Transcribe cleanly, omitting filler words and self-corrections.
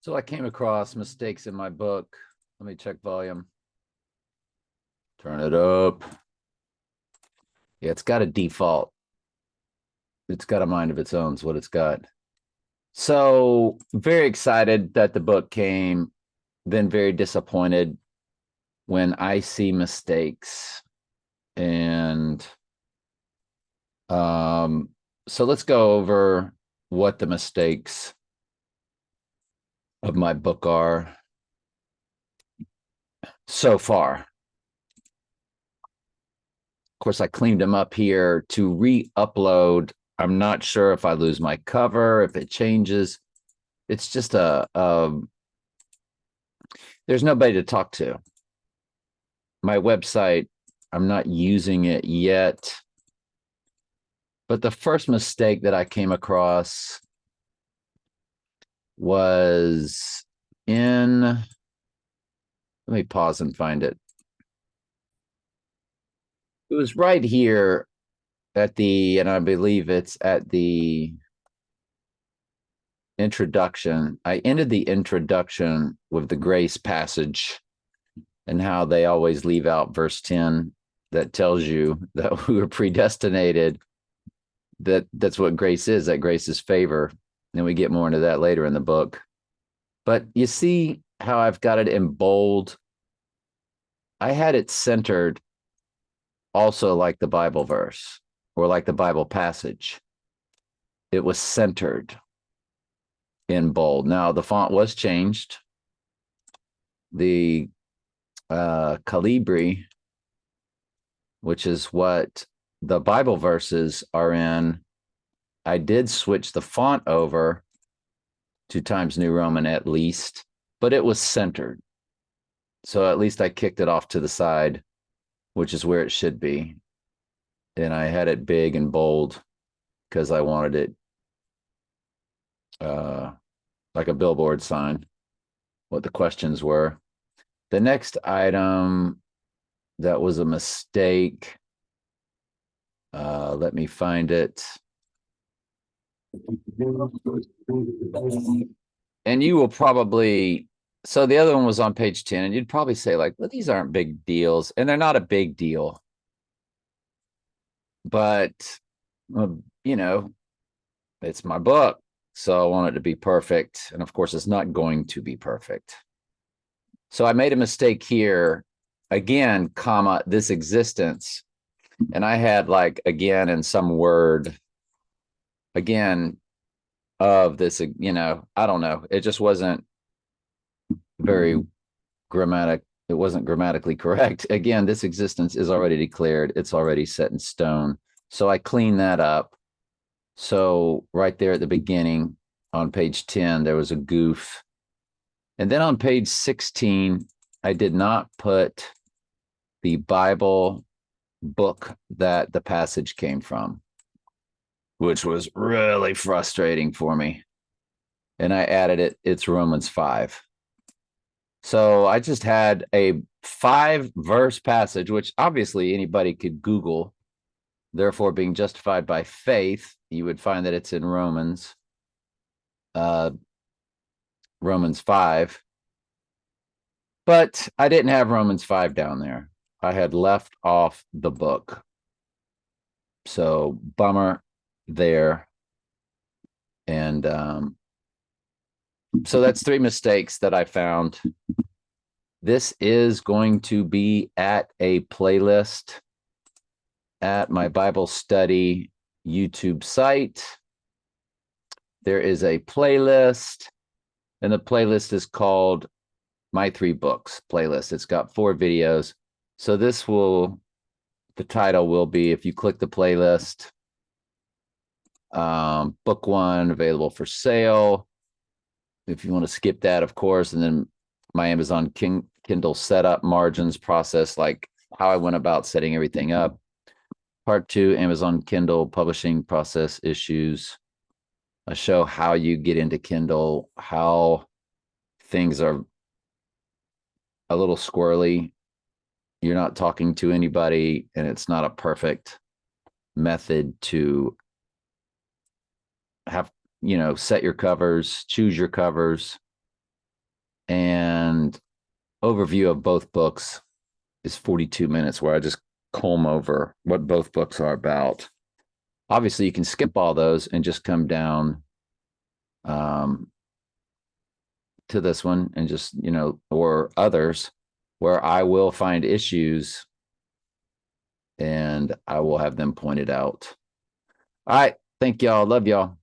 So I came across mistakes in my book. Let me check volume. Turn it up. Yeah, it's got a default. It's got a mind of its own, is what it's got. So very excited that the book came, then very disappointed when I see mistakes. And um, so let's go over what the mistakes of my book are so far. Of course, I cleaned them up here to re-upload. I'm not sure if I lose my cover, if it changes. It's just there's nobody to talk to. My website, I'm not using it yet. But the first mistake that I came across was let me pause and find it. It was right here and I believe it's at the introduction. I ended the introduction with the grace passage and how they always leave out verse 10 that tells you that we were predestinated. That's what grace is, that grace is favor. And we get more into that later in the book. But you see how I've got it in bold. I had it centered also like the Bible verse or like the Bible passage. It was centered in bold. Now the font was changed. The Calibri, which is what the Bible verses are in, I did switch the font over to Times New Roman at least, but it was centered. So at least I kicked it off to the side, which is where it should be. And I had it big and bold because I wanted it like a billboard sign, what the questions were. The next item that was a mistake, let me find it. And you will probably, so the other one was on page 10, and you'd probably say, like, well, these aren't big deals, and they're not a big deal. But, you know, it's my book. So I want it to be perfect. And of course, it's not going to be perfect. So I made a mistake here again, comma, this existence. And I had like again in some word again of this, I don't know. It just wasn't very grammatic. It wasn't grammatically correct. Again, this existence is already declared. It's already set in stone. So I cleaned that up. So right there at the beginning on page 10, there was a goof. And then on page 16, I did not put the Bible book that the passage came from, which was really frustrating for me. And I added it. It's Romans 5. So I just had a 5-verse passage, which obviously anybody could Google. Therefore, being justified by faith, you would find that it's in Romans 5. But I didn't have Romans 5 down there. I had left off the book. So bummer there. And so that's 3 mistakes that I found. This is going to be at a playlist at my Bible study YouTube site. There is a playlist, and the playlist is called My 3 Books playlist. It's got 4 videos. So the title will be, if you click the playlist, book 1 available for sale. If you want to skip that, of course, and then my Amazon Kindle setup, margins, process, like how I went about setting everything up. Part 2, Amazon Kindle publishing process issues. I show how you get into Kindle, how things are a little squirrely. You're not talking to anybody, and it's not a perfect method to have, set your covers, choose your covers. And overview of both books is 42 minutes, where I just comb over what both books are about. Obviously, you can skip all those and just come down to this one and just, or others where I will find issues and I will have them pointed out. All right. Thank y'all. Love y'all.